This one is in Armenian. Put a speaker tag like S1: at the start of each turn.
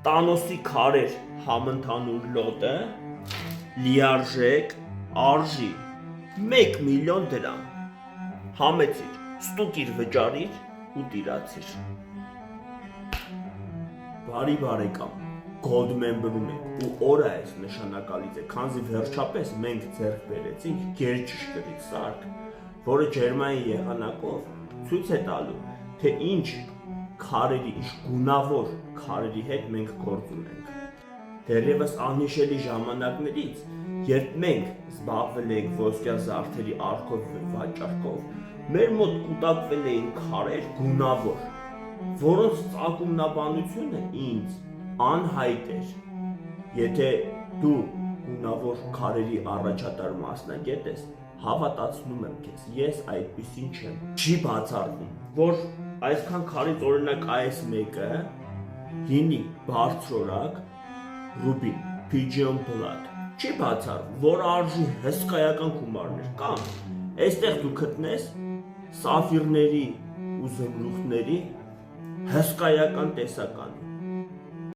S1: տանոսի քարեր համընդհանուր լոտը լիարժեք արժի 1 միլիոն դրամ։ Համեցիր, ստուկիր վճարիր ու տիրացիր։ Բարի բարեկամ, Gold Member-ում եք ու օրը այս նշանակալից է, քանզի վերջապես մենք ձեռք բերեցինք գերճշգրիտ սարք, որը ջերմային եղանակով ցույց է տալու, թե ինչ քարերի, ինչ գունավոր քարերի հետ մենք գործ ունենք։ Դեռևս անհիշելի ժամանակներից, երբ մենք զբաղվել ենք ոսկյա զարդերի առքով վաճառքով, մեր մոտ կուտակվել էին քարեր գունավոր, որոնց ծագումնաբանությունը ինձ անհայտ էր։ Եթե դու գունավոր քարերի առաջատար մասնագետ ես, հավատացնում եմ քեզ, ես այդպիսին չեմ։ Չի բացառվում, որ այսքան քարից օրինակ այս մեկը հինի բարձրորակ ռուբին, Pigeon Blood, չի բացառվում, որ արժի հսկայական գումարներ, կամ այստեղ դու գտնես սաֆիրների ու զմրուխտների հսկայական տեսականի,